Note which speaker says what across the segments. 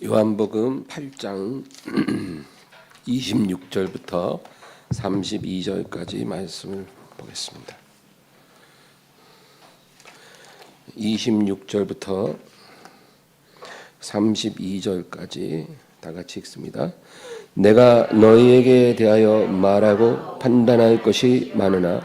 Speaker 1: 요한복음 8장 26절부터 32절까지 말씀을 보겠습니다. 26절부터 32절까지 다 같이 읽습니다. 내가 너희에게 대하여 말하고 판단할 것이 많으나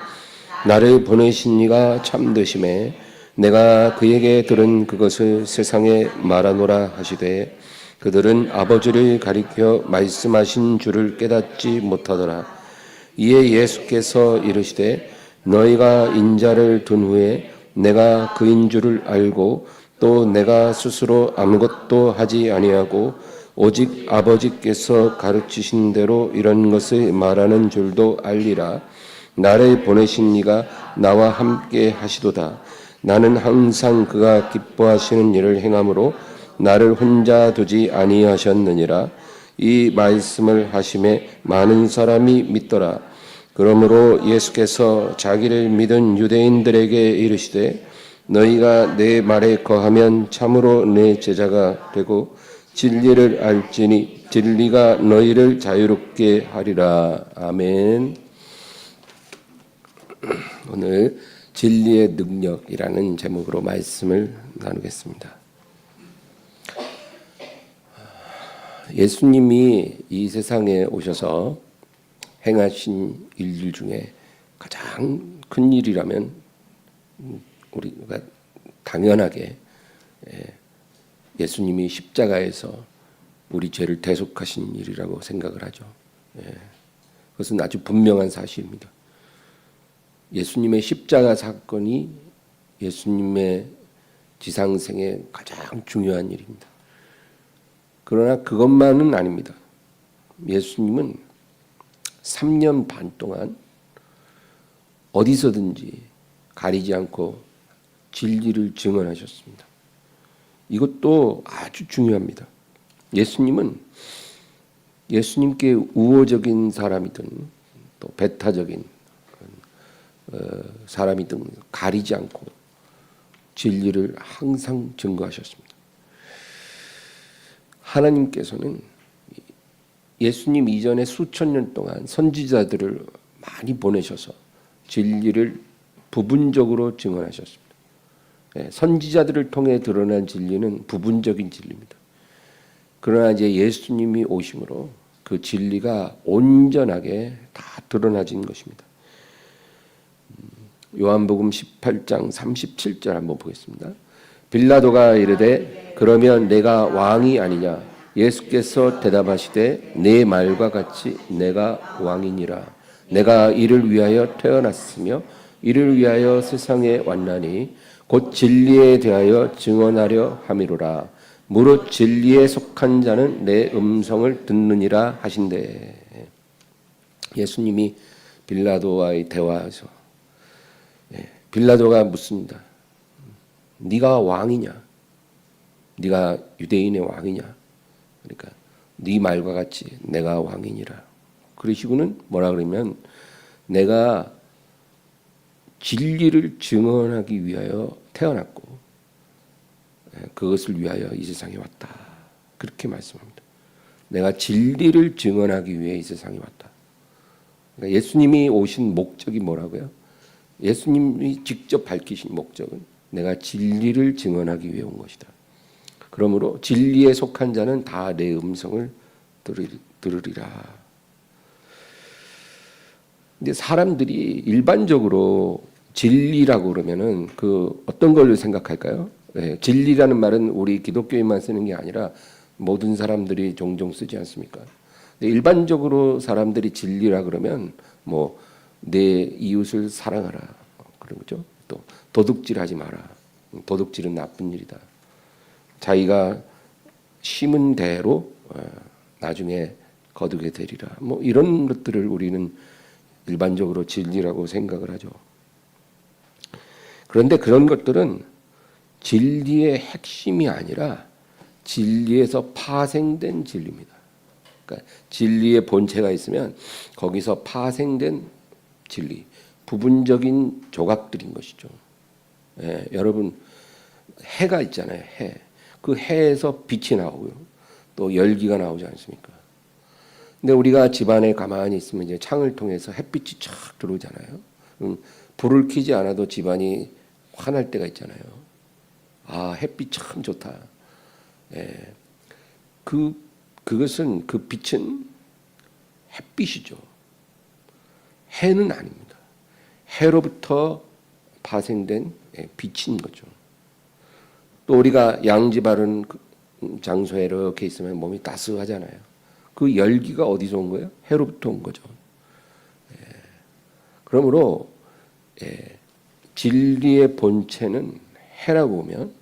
Speaker 1: 나를 보내신 이가 참되심에 내가 그에게 들은 그것을 세상에 말하노라 하시되 그들은 아버지를 가리켜 말씀하신 줄을 깨닫지 못하더라. 이에 예수께서 이르시되 너희가 인자를 둔 후에 내가 그인 줄을 알고 또 내가 스스로 아무것도 하지 아니하고 오직 아버지께서 가르치신 대로 이런 것을 말하는 줄도 알리라. 나를 보내신 이가 나와 함께 하시도다. 나는 항상 그가 기뻐하시는 일을 행함으로 나를 혼자 두지 아니하셨느니라. 이 말씀을 하심에 많은 사람이 믿더라. 그러므로 예수께서 자기를 믿은 유대인들에게 이르시되 너희가 내 말에 거하면 참으로 내 제자가 되고 진리를 알지니 진리가 너희를 자유롭게 하리라. 아멘. 오늘 진리의 능력이라는 제목으로 말씀을 나누겠습니다. 예수님이 이 세상에 오셔서 행하신 일들 중에 가장 큰 일이라면 우리가 당연하게 예수님이 십자가에서 우리 죄를 대속하신 일이라고 생각을 하죠. 그것은 아주 분명한 사실입니다. 예수님의 십자가 사건이 예수님의 지상생의 가장 중요한 일입니다. 그러나 그것만은 아닙니다. 예수님은 3년 반 동안 어디서든지 가리지 않고 진리를 증언하셨습니다. 이것도 아주 중요합니다. 예수님께 우호적인 사람이든 또 배타적인 사람이든 가리지 않고 진리를 항상 증거하셨습니다. 하나님께서는 예수님 이전에 수천 년 동안 선지자들을 많이 보내셔서 진리를 부분적으로 증언하셨습니다. 선지자들을 통해 드러난 진리는 부분적인 진리입니다. 그러나 이제 예수님이 오심으로 그 진리가 온전하게 다 드러나진 것입니다. 요한복음 18장 37절 한번 보겠습니다. 빌라도가 이르되 그러면 내가 왕이 아니냐? 예수께서 대답하시되 내 말과 같이 내가 왕이니라. 내가 이를 위하여 태어났으며 이를 위하여 세상에 왔나니 곧 진리에 대하여 증언하려 함이로라. 무릇 진리에 속한 자는 내 음성을 듣느니라 하신대. 예수님이 빌라도와의 대화에서 빌라도가 묻습니다. 네가 왕이냐? 네가 유대인의 왕이냐? 그러니까 네 말과 같이 내가 왕이니라. 그러시고는 뭐라 그러면 내가 진리를 증언하기 위하여 태어났고 그것을 위하여 이 세상에 왔다. 그렇게 말씀합니다. 내가 진리를 증언하기 위해 이 세상에 왔다. 그러니까 예수님이 오신 목적이 뭐라고요? 예수님이 직접 밝히신 목적은 내가 진리를 증언하기 위해 온 것이다. 그러므로 진리에 속한 자는 다 내 음성을 들으리라. 근데 사람들이 일반적으로 진리라고 그러면은 그 어떤 걸 생각할까요? 진리라는 말은 우리 기독교인만 쓰는 게 아니라 모든 사람들이 종종 쓰지 않습니까? 일반적으로 사람들이 진리라 그러면 뭐 내 이웃을 사랑하라 그런 거죠. 또 도둑질하지 마라. 도둑질은 나쁜 일이다. 자기가 심은 대로 나중에 거두게 되리라. 뭐 이런 것들을 우리는 일반적으로 진리라고 생각을 하죠. 그런데 그런 것들은 진리의 핵심이 아니라 진리에서 파생된 진리입니다. 그러니까 진리의 본체가 있으면 거기서 파생된 진리, 부분적인 조각들인 것이죠. 여러분 해가 있잖아요. 해. 그 해에서 빛이 나오고요. 또 열기가 나오지 않습니까? 근데 우리가 집안에 가만히 있으면 이제 창을 통해서 햇빛이 쫙 들어오잖아요. 불을 켜지 않아도 집안이 환할 때가 있잖아요. 아, 햇빛 참 좋다. 예. 그것은 그 빛은 햇빛이죠. 해는 아닙니다. 해로부터 파생된 빛인 거죠. 또 우리가 양지 바른 장소에 이렇게 있으면 몸이 따스하잖아요. 그 열기가 어디서 온 거예요? 해로부터 온 거죠. 그러므로 진리의 본체는 해라고 보면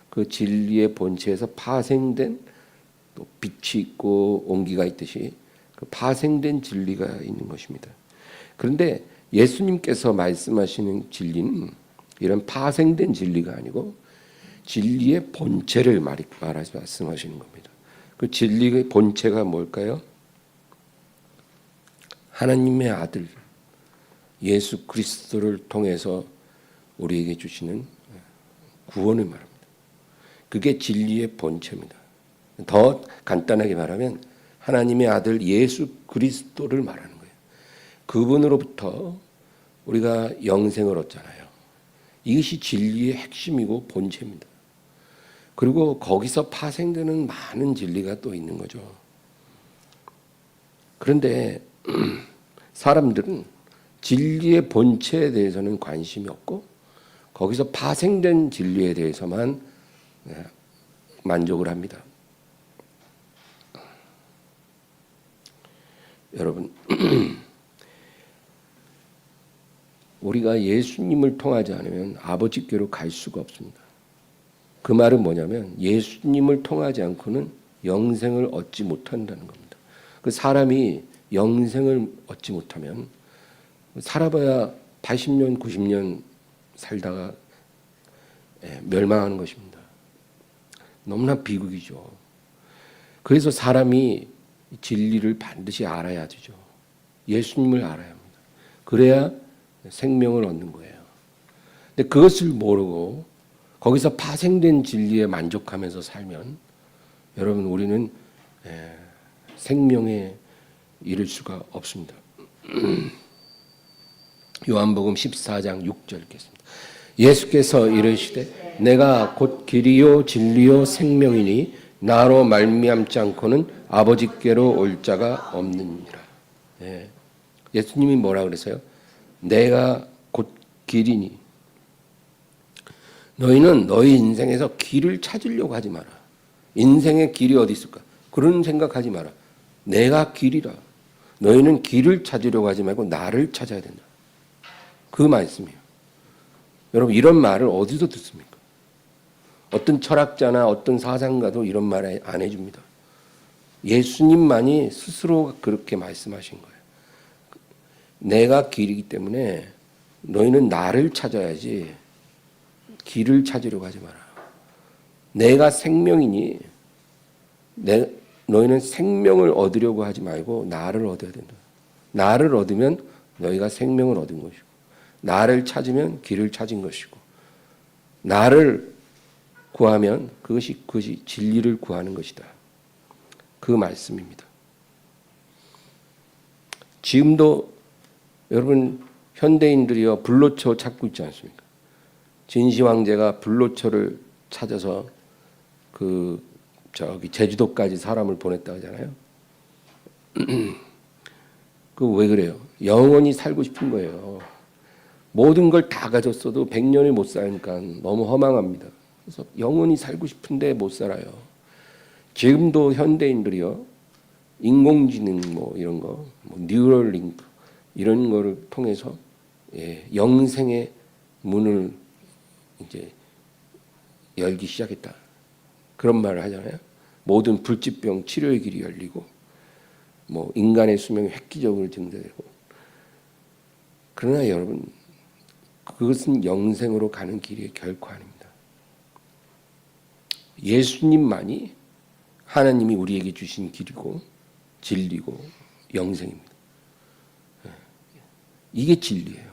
Speaker 1: 그 진리의 본체에서 파생된 또 빛이 있고 온기가 있듯이 그 파생된 진리가 있는 것입니다. 그런데 예수님께서 말씀하시는 진리는 이런 파생된 진리가 아니고 진리의 본체를 말씀하시는 겁니다. 그 진리의 본체가 뭘까요? 하나님의 아들 예수 그리스도를 통해서 우리에게 주시는 구원을 말합니다. 그게 진리의 본체입니다. 더 간단하게 말하면 하나님의 아들 예수 그리스도를 말하는 거예요. 그분으로부터 우리가 영생을 얻잖아요. 이것이 진리의 핵심이고 본체입니다. 그리고 거기서 파생되는 많은 진리가 또 있는 거죠. 그런데 사람들은 진리의 본체에 대해서는 관심이 없고 거기서 파생된 진리에 대해서만 만족을 합니다. 여러분, 우리가 예수님을 통하지 않으면 아버지께로 갈 수가 없습니다. 그 말은 뭐냐면 예수님을 통하지 않고는 영생을 얻지 못한다는 겁니다. 그 사람이 영생을 얻지 못하면 살아봐야 80년, 90년 살다가 멸망하는 것입니다. 너무나 비극이죠. 그래서 사람이 진리를 반드시 알아야 되죠. 예수님을 알아야 합니다. 그래야 생명을 얻는 거예요. 근데 그것을 모르고 거기서 파생된 진리에 만족하면서 살면 여러분 우리는 생명에 이를 수가 없습니다. 요한복음 14장 6절 읽겠습니다. 예수께서 이르시되 내가 곧 길이요 진리요 생명이니 나로 말미암지 않고는 아버지께로 올 자가 없느니라. 예수님이 뭐라 그랬어요? 내가 곧 길이니. 너희는 너희 인생에서 길을 찾으려고 하지 마라. 인생의 길이 어디 있을까? 그런 생각하지 마라. 내가 길이라. 너희는 길을 찾으려고 하지 말고 나를 찾아야 된다. 그 말씀이에요. 여러분 이런 말을 어디서 듣습니까? 어떤 철학자나 어떤 사상가도 이런 말 안 해줍니다. 예수님만이 스스로 그렇게 말씀하신 거예요. 내가 길이기 때문에 너희는 나를 찾아야지 길을 찾으려고 하지 마라. 내가 생명이니 너희는 생명을 얻으려고 하지 말고 나를 얻어야 된다. 나를 얻으면 너희가 생명을 얻은 것이고 나를 찾으면 길을 찾은 것이고 나를 구하면 그것이 진리를 구하는 것이다. 그 말씀입니다. 지금도 여러분 현대인들이요 불로초 찾고 있지 않습니까? 진시 황제가 불로초를 찾아서 제주도까지 사람을 보냈다 하잖아요. 그 왜 그래요? 영원히 살고 싶은 거예요. 모든 걸 다 가졌어도 100년을 못 사니까 너무 허망합니다. 그래서 영원히 살고 싶은데 못 살아요. 지금도 현대인들이요 인공지능 이런 거, 뉴럴링크 이런 거를 통해서 영생의 문을 이제 열기 시작했다. 그런 말을 하잖아요. 모든 불치병 치료의 길이 열리고, 인간의 수명이 획기적으로 증대되고. 그러나 여러분, 그것은 영생으로 가는 길이 결코 아닙니다. 예수님만이 하나님이 우리에게 주신 길이고, 진리고, 영생입니다. 이게 진리예요.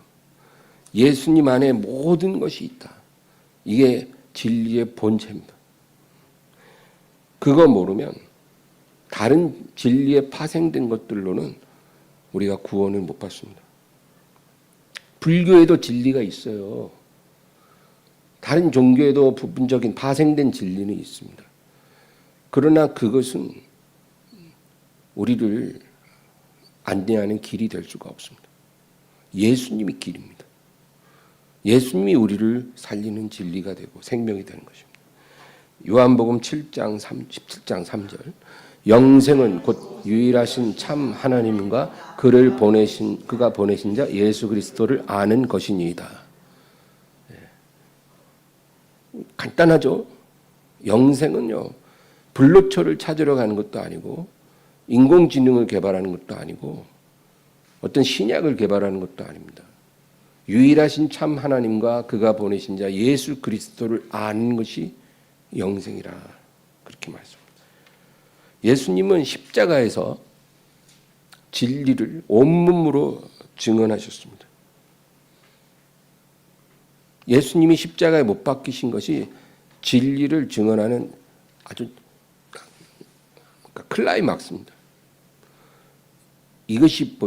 Speaker 1: 예수님 안에 모든 것이 있다. 이게 진리의 본체입니다. 그거 모르면 다른 진리에 파생된 것들로는 우리가 구원을 못 받습니다. 불교에도 진리가 있어요. 다른 종교에도 부분적인 파생된 진리는 있습니다. 그러나 그것은 우리를 안내하는 길이 될 수가 없습니다. 예수님이 길입니다. 예수님이 우리를 살리는 진리가 되고 생명이 되는 것입니다. 요한복음 7장 17장 3절 영생은 곧 유일하신 참 하나님과 그가 보내신 자 예수 그리스도를 아는 것이니이다. 간단하죠. 영생은요, 불로초를 찾으러 가는 것도 아니고 인공지능을 개발하는 것도 아니고 어떤 신약을 개발하는 것도 아닙니다. 유일하신 참 하나님과 그가 보내신 자 예수 그리스도를 아는 것이 영생이라 그렇게 말씀합니다. 예수님은 십자가에서 진리를 온몸으로 증언하셨습니다. 예수님이 십자가에 못 박히신 것이 진리를 증언하는 아주 클라이막스입니다. 이것이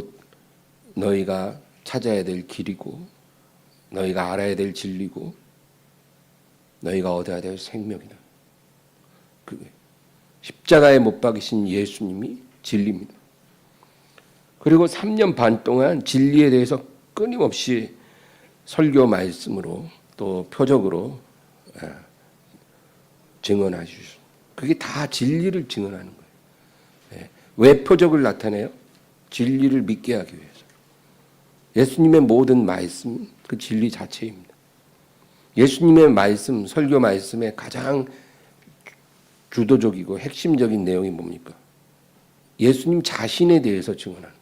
Speaker 1: 너희가 찾아야 될 길이고 너희가 알아야 될 진리고 너희가 얻어야 될 생명이다. 십자가에 못 박이신 예수님이 진리입니다. 그리고 3년 반 동안 진리에 대해서 끊임없이 설교 말씀으로 또 표적으로 증언하시죠. 그게 다 진리를 증언하는 거예요. 왜 표적을 나타내요? 진리를 믿게 하기 위해서. 예수님의 모든 말씀, 그 진리 자체입니다. 예수님의 말씀, 설교 말씀의 가장 주도적이고 핵심적인 내용이 뭡니까? 예수님 자신에 대해서 증언하는 거예요.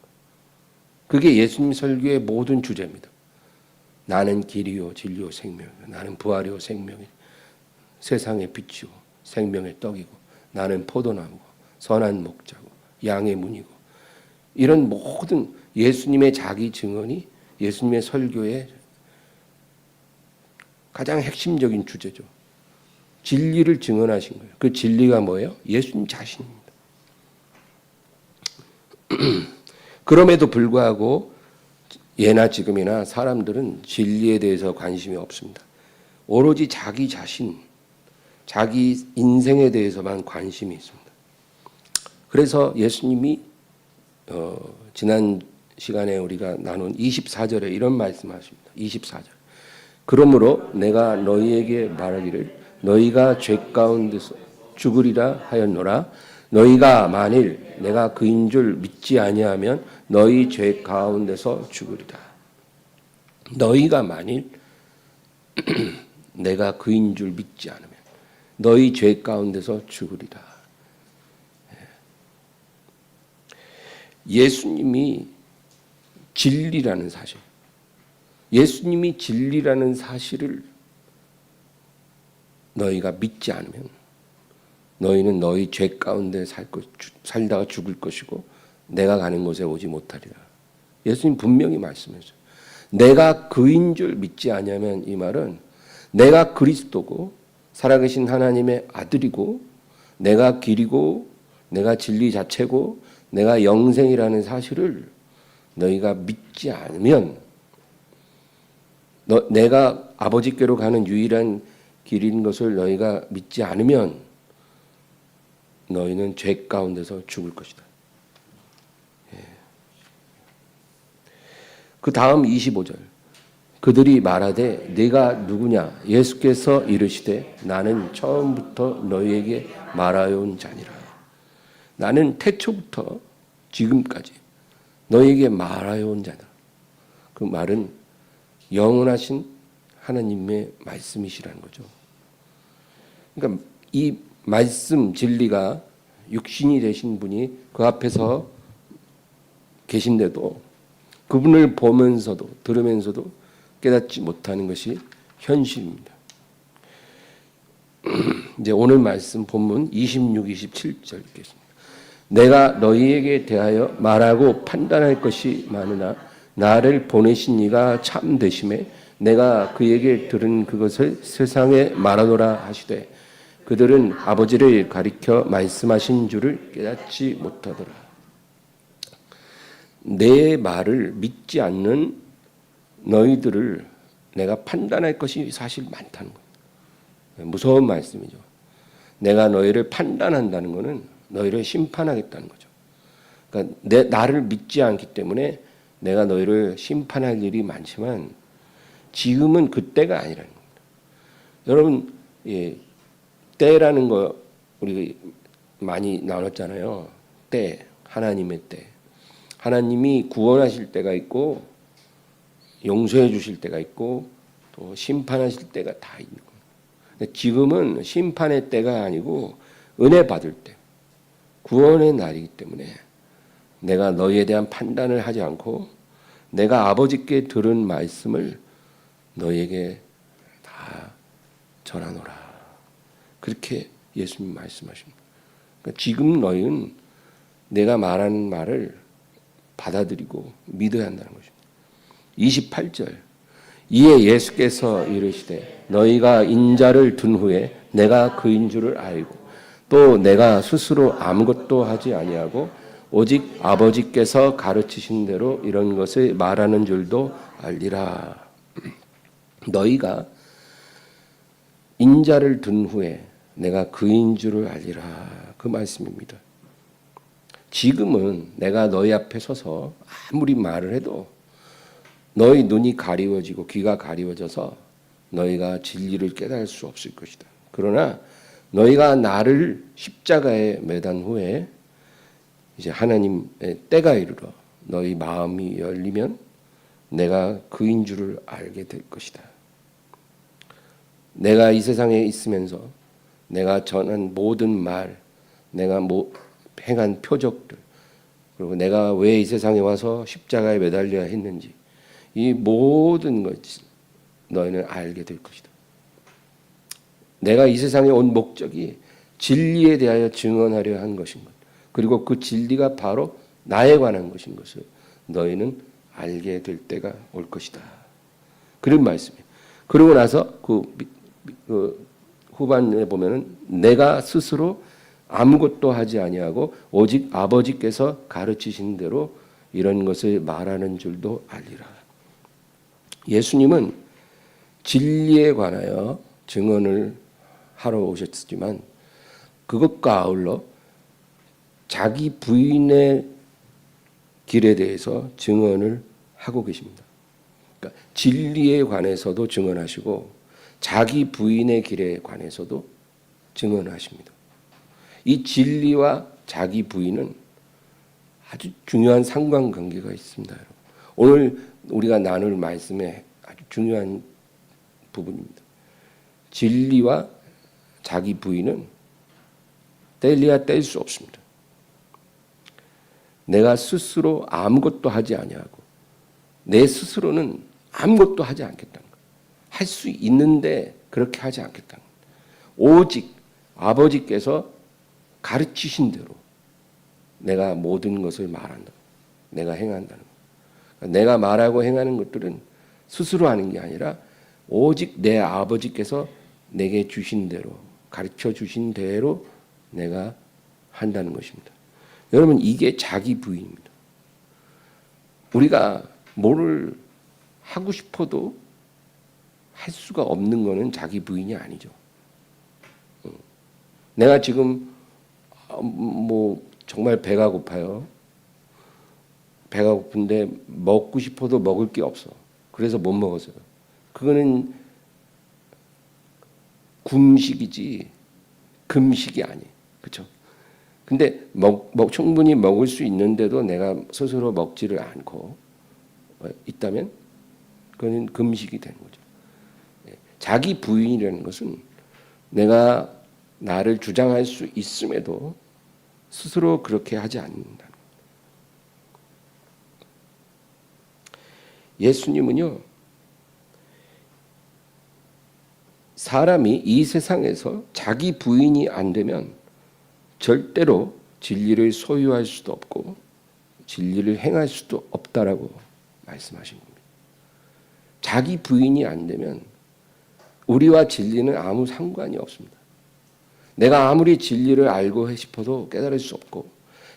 Speaker 1: 그게 예수님 설교의 모든 주제입니다. 나는 길이요 진리요 생명이요. 나는 부활이요 생명이요. 세상의 빛이요 생명의 떡이고 나는 포도나무고 선한 목자고 양의 문이고 이런 모든 예수님의 자기 증언이 예수님의 설교의 가장 핵심적인 주제죠. 진리를 증언하신 거예요. 그 진리가 뭐예요? 예수님 자신입니다. 그럼에도 불구하고 예나 지금이나 사람들은 진리에 대해서 관심이 없습니다. 오로지 자기 자신, 자기 인생에 대해서만 관심이 있습니다. 그래서 예수님이 지난 시간에 우리가 나눈 24절에 이런 말씀하십니다. 24절. 그러므로 내가 너희에게 말하기를 너희가 죄 가운데서 죽으리라 하였노라. 너희가 만일 내가 그인 줄 믿지 아니하면 너희 죄 가운데서 죽으리라. 너희가 만일 내가 그인 줄 믿지 않으면 너희 죄 가운데서 죽으리라. 예수님이 진리라는 사실, 예수님이 진리라는 사실을 너희가 믿지 않으면 너희는 너희 죄 가운데 살다가 죽을 것이고 내가 가는 곳에 오지 못하리라. 예수님 분명히 말씀하셨어요. 내가 그인 줄 믿지 아니하면 이 말은 내가 그리스도고 살아계신 하나님의 아들이고 내가 길이고 내가 진리 자체고 내가 영생이라는 사실을 너희가 믿지 않으면 내가 아버지께로 가는 유일한 길인 것을 너희가 믿지 않으면 너희는 죄 가운데서 죽을 것이다. 그 다음 25절. 그들이 말하되 네가 누구냐? 예수께서 이르시되 나는 처음부터 너희에게 말하여온 자니라. 나는 태초부터 지금까지 너희에게 말하여온 자다. 그 말은 영원하신 하나님의 말씀이시라는 거죠. 그러니까 이 말씀 진리가 육신이 되신 분이 그 앞에서 계신데도 그분을 보면서도 들으면서도 깨닫지 못하는 것이 현실입니다. 이제 오늘 말씀 본문 26, 27절 읽겠습니다. 내가 너희에게 대하여 말하고 판단할 것이 많으나 나를 보내신 이가 참 되심에 내가 그에게 들은 그것을 세상에 말하노라 하시되 그들은 아버지를 가리켜 말씀하신 줄을 깨닫지 못하더라. 내 말을 믿지 않는 너희들을 내가 판단할 것이 사실 많다는 거예요. 무서운 말씀이죠. 내가 너희를 판단한다는 것은 너희를 심판하겠다는 거죠. 그러니까 나를 믿지 않기 때문에 내가 너희를 심판할 일이 많지만 지금은 그때가 아니라는 겁니다. 여러분, 때라는 거 우리 많이 나눴잖아요. 때, 하나님의 때. 하나님이 구원하실 때가 있고 용서해 주실 때가 있고 또 심판하실 때가 다 있는 거예요. 근데 지금은 심판의 때가 아니고 은혜 받을 때, 구원의 날이기 때문에 내가 너희에 대한 판단을 하지 않고 내가 아버지께 들은 말씀을 너희에게 다 전하노라. 그렇게 예수님 말씀하십니다. 그러니까 지금 너희는 내가 말하는 말을 받아들이고 믿어야 한다는 것입니다. 28절 이에 예수께서 이르시되 너희가 인자를 둔 후에 내가 그인 줄을 알고 또 내가 스스로 아무것도 하지 아니하고 오직 아버지께서 가르치신 대로 이런 것을 말하는 줄도 알리라. 너희가 인자를 둔 후에 내가 그인 줄을 알리라. 그 말씀입니다. 지금은 내가 너희 앞에 서서 아무리 말을 해도 너희 눈이 가리워지고 귀가 가리워져서 너희가 진리를 깨달을 수 없을 것이다. 그러나 너희가 나를 십자가에 매단 후에 이제 하나님의 때가 이르러 너희 마음이 열리면 내가 그인 줄을 알게 될 것이다. 내가 이 세상에 있으면서 내가 전한 모든 말, 내가 행한 표적들, 그리고 내가 왜 이 세상에 와서 십자가에 매달려야 했는지 이 모든 것을 너희는 알게 될 것이다. 내가 이 세상에 온 목적이 진리에 대하여 증언하려 한 것인 것, 그리고 그 진리가 바로 나에 관한 것인 것을 너희는 알게 될 때가 올 것이다. 그런 말씀이에요. 그러고 나서 그 후반에 보면은 내가 스스로 아무것도 하지 아니하고 오직 아버지께서 가르치신 대로 이런 것을 말하는 줄도 알리라. 예수님은 진리에 관하여 증언을 하러 오셨지만 그것과 아울러 자기 부인의 길에 대해서 증언을 하고 계십니다. 그러니까 진리에 관해서도 증언하시고 자기 부인의 길에 관해서도 증언하십니다. 이 진리와 자기 부인은 아주 중요한 상관관계가 있습니다. 오늘 우리가 나눌 말씀의 아주 중요한 부분입니다. 진리와 자기 부인은 뗄래야 뗄 수 없습니다. 내가 스스로 아무것도 하지 아니하고 내 스스로는 아무것도 하지 않겠다는 것. 할 수 있는데 그렇게 하지 않겠다는 것. 오직 아버지께서 가르치신 대로 내가 모든 것을 말한다. 내가 행한다는 것. 내가 말하고 행하는 것들은 스스로 하는 게 아니라 오직 내 아버지께서 내게 주신 대로 가르쳐 주신 대로 내가 한다는 것입니다. 여러분 이게 자기 부인입니다. 우리가 뭐를 하고 싶어도 할 수가 없는 것은 자기 부인이 아니죠. 내가 지금 정말 배가 고파요. 배가 고픈데 먹고 싶어도 먹을 게 없어. 그래서 못 먹었어요. 그거는 금식이지 금식이 아니. 그렇죠? 근데 충분히 먹을 수 있는데도 내가 스스로 먹지를 않고 있다면 그거는 금식이 되는 거죠. 자기 부인이라는 것은 내가 나를 주장할 수 있음에도 스스로 그렇게 하지 않는다. 예수님은요, 사람이 이 세상에서 자기 부인이 안 되면 절대로 진리를 소유할 수도 없고 진리를 행할 수도 없다라고 말씀하신 겁니다. 자기 부인이 안 되면 우리와 진리는 아무 상관이 없습니다. 내가 아무리 진리를 알고 싶어도 깨달을 수 없고,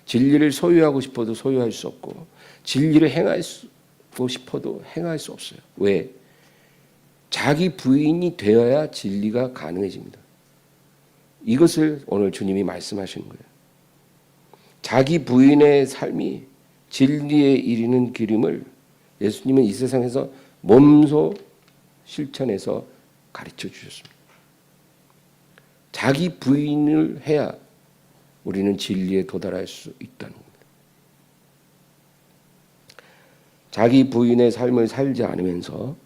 Speaker 1: 진리를 소유하고 싶어도 소유할 수 없고, 진리를 행하고 싶어도 행할 수 없어요. 왜? 자기 부인이 되어야 진리가 가능해집니다. 이것을 오늘 주님이 말씀하시는 거예요. 자기 부인의 삶이 진리에 이르는 길임을 예수님은 이 세상에서 몸소 실천해서 가르쳐 주셨습니다. 자기 부인을 해야 우리는 진리에 도달할 수 있다는 겁니다. 자기 부인의 삶을 살지 않으면서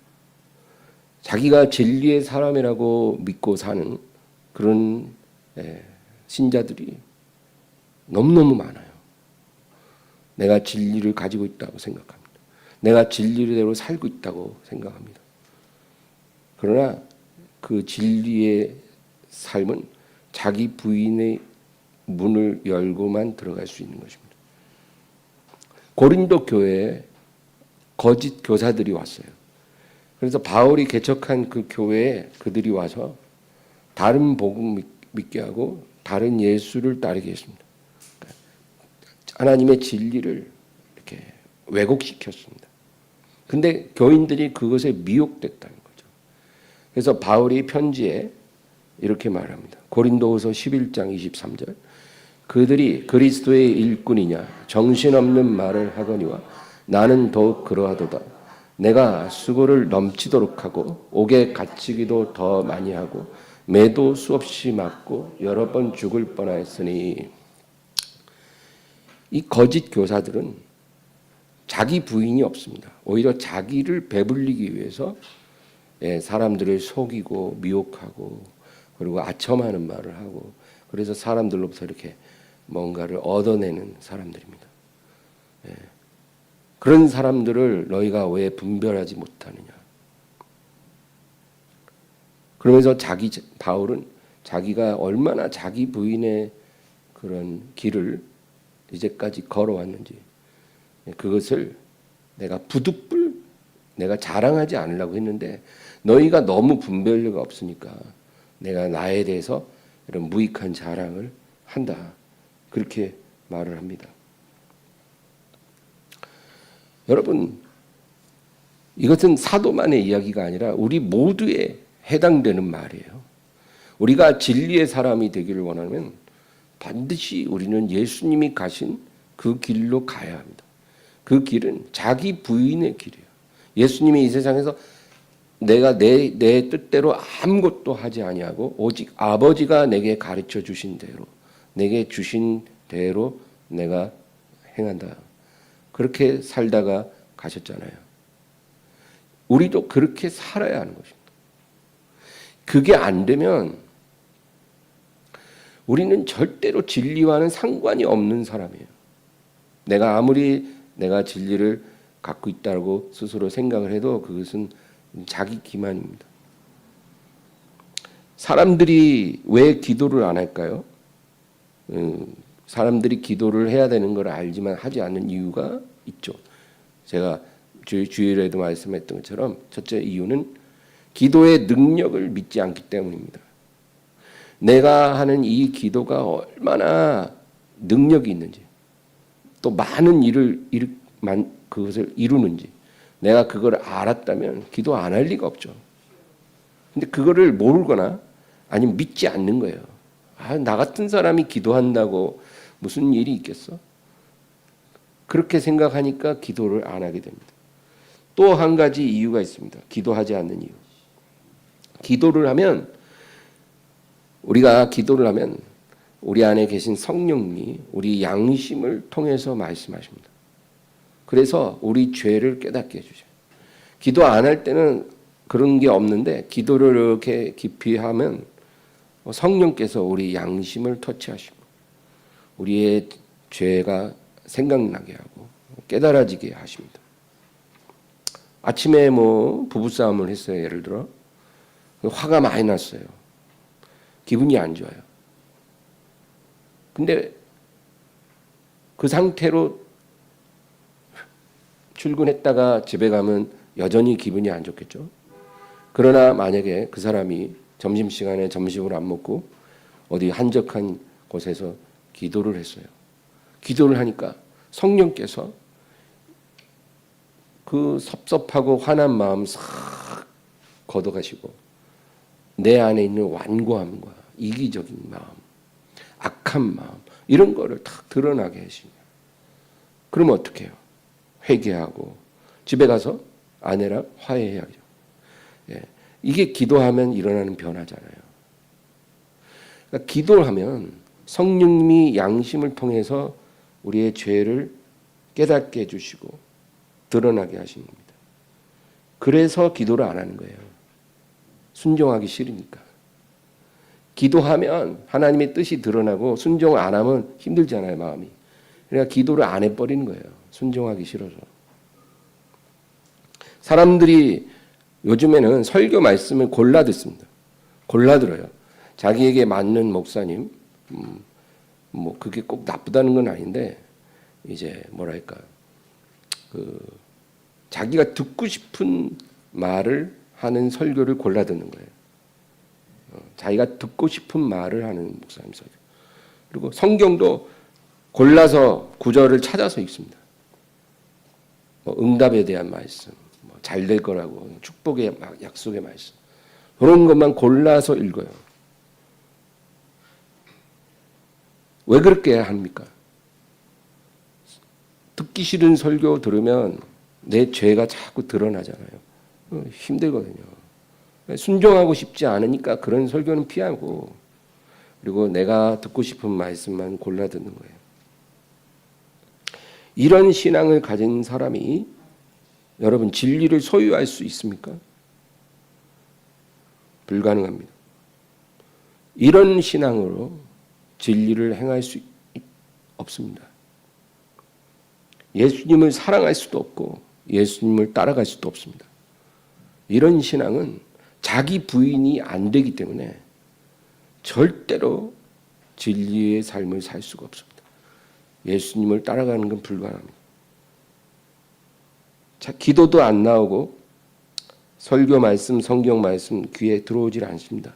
Speaker 1: 자기가 진리의 사람이라고 믿고 사는 그런 신자들이 너무너무 많아요. 내가 진리를 가지고 있다고 생각합니다. 내가 진리대로 살고 있다고 생각합니다. 그러나 그 진리의 삶은 자기 부인의 문을 열고만 들어갈 수 있는 것입니다. 고린도 교회에 거짓 교사들이 왔어요. 그래서 바울이 개척한 그 교회에 그들이 와서 다른 복음 믿게 하고 다른 예수를 따르게 했습니다. 하나님의 진리를 이렇게 왜곡시켰습니다. 근데 교인들이 그것에 미혹됐다는 거죠. 그래서 바울이 편지에 이렇게 말합니다. 고린도후서 11장 23절. 그들이 그리스도의 일꾼이냐 정신없는 말을 하거니와 나는 더욱 그러하도다. 내가 수고를 넘치도록 하고 옥에 갇히기도 더 많이 하고 매도 수없이 맞고 여러 번 죽을 뻔하였으니. 이 거짓 교사들은 자기 부인이 없습니다. 오히려 자기를 배불리기 위해서 사람들을 속이고 미혹하고 그리고 아첨하는 말을 하고 그래서 사람들로부터 이렇게 뭔가를 얻어내는 사람들입니다. 그런 사람들을 너희가 왜 분별하지 못하느냐. 그러면서 바울은 자기가 얼마나 자기 부인의 그런 길을 이제까지 걸어왔는지 그것을 내가 내가 자랑하지 않으려고 했는데 너희가 너무 분별력이 없으니까 내가 나에 대해서 이런 무익한 자랑을 한다. 그렇게 말을 합니다. 여러분, 이것은 사도만의 이야기가 아니라 우리 모두에 해당되는 말이에요. 우리가 진리의 사람이 되기를 원하면 반드시 우리는 예수님이 가신 그 길로 가야 합니다. 그 길은 자기 부인의 길이에요. 예수님이 이 세상에서 내가 내 뜻대로 아무것도 하지 아니하고 오직 아버지가 내게 가르쳐 주신 대로 내게 주신 대로 내가 행한다. 그렇게 살다가 가셨잖아요. 우리도 그렇게 살아야 하는 것입니다. 그게 안 되면 우리는 절대로 진리와는 상관이 없는 사람이에요. 내가 아무리 내가 진리를 갖고 있다고 스스로 생각을 해도 그것은 자기 기만입니다. 사람들이 왜 기도를 안 할까요? 사람들이 기도를 해야 되는 걸 알지만 하지 않는 이유가 있죠. 제가 주일에도 말씀했던 것처럼 첫째 이유는 기도의 능력을 믿지 않기 때문입니다. 내가 하는 이 기도가 얼마나 능력이 있는지 또 많은 그것을 이루는지 내가 그걸 알았다면 기도 안 할 리가 없죠. 근데 그거를 모르거나 아니면 믿지 않는 거예요. 나 같은 사람이 기도한다고 무슨 일이 있겠어? 그렇게 생각하니까 기도를 안 하게 됩니다. 또 한 가지 이유가 있습니다. 기도하지 않는 이유. 우리가 기도를 하면 우리 안에 계신 성령님이 우리 양심을 통해서 말씀하십니다. 그래서 우리 죄를 깨닫게 해주셔요. 기도 안 할 때는 그런 게 없는데 기도를 이렇게 깊이 하면 성령께서 우리 양심을 터치하시고 우리의 죄가 생각나게 하고 깨달아지게 하십니다. 아침에 부부싸움을 했어요. 예를 들어 화가 많이 났어요. 기분이 안 좋아요. 근데 그 상태로 출근했다가 집에 가면 여전히 기분이 안 좋겠죠. 그러나 만약에 그 사람이 점심시간에 점심을 안 먹고 어디 한적한 곳에서 기도를 했어요. 기도를 하니까 성령께서 그 섭섭하고 화난 마음 싹 걷어가시고 내 안에 있는 완고함과 이기적인 마음, 악한 마음 이런 거를 탁 드러나게 하시냐. 그러면 어떻게 해요? 회개하고 집에 가서 아내랑 화해해야죠. 예. 이게 기도하면 일어나는 변화잖아요. 그러니까 기도를 하면 성령님이 양심을 통해서 우리의 죄를 깨닫게 해주시고 드러나게 하시는 겁니다. 그래서 기도를 안 하는 거예요. 순종하기 싫으니까. 기도하면 하나님의 뜻이 드러나고 순종을 안 하면 힘들잖아요, 마음이. 그러니까 기도를 안 해버리는 거예요. 순종하기 싫어서. 사람들이 요즘에는 설교 말씀을 골라 듣습니다. 골라 들어요. 자기에게 맞는 목사님, 뭐 그게 꼭 나쁘다는 건 아닌데 이제 뭐랄까 자기가 듣고 싶은 말을 하는 설교를 골라 듣는 거예요. 자기가 듣고 싶은 말을 하는 목사님 설교. 그리고 성경도 골라서 구절을 찾아서 읽습니다. 뭐 응답에 대한 말씀, 뭐 잘 될 거라고 축복의 약속의 말씀 그런 것만 골라서 읽어요. 왜 그렇게 합니까? 듣기 싫은 설교 들으면 내 죄가 자꾸 드러나잖아요. 힘들거든요. 순종하고 싶지 않으니까 그런 설교는 피하고 그리고 내가 듣고 싶은 말씀만 골라 듣는 거예요. 이런 신앙을 가진 사람이 여러분 진리를 소유할 수 있습니까? 불가능합니다. 이런 신앙으로 진리를 행할 수 없습니다. 예수님을 사랑할 수도 없고 예수님을 따라갈 수도 없습니다. 이런 신앙은 자기 부인이 안 되기 때문에 절대로 진리의 삶을 살 수가 없습니다. 예수님을 따라가는 건 불가능합니다. 자, 기도도 안 나오고 설교 말씀, 성경 말씀 귀에 들어오질 않습니다.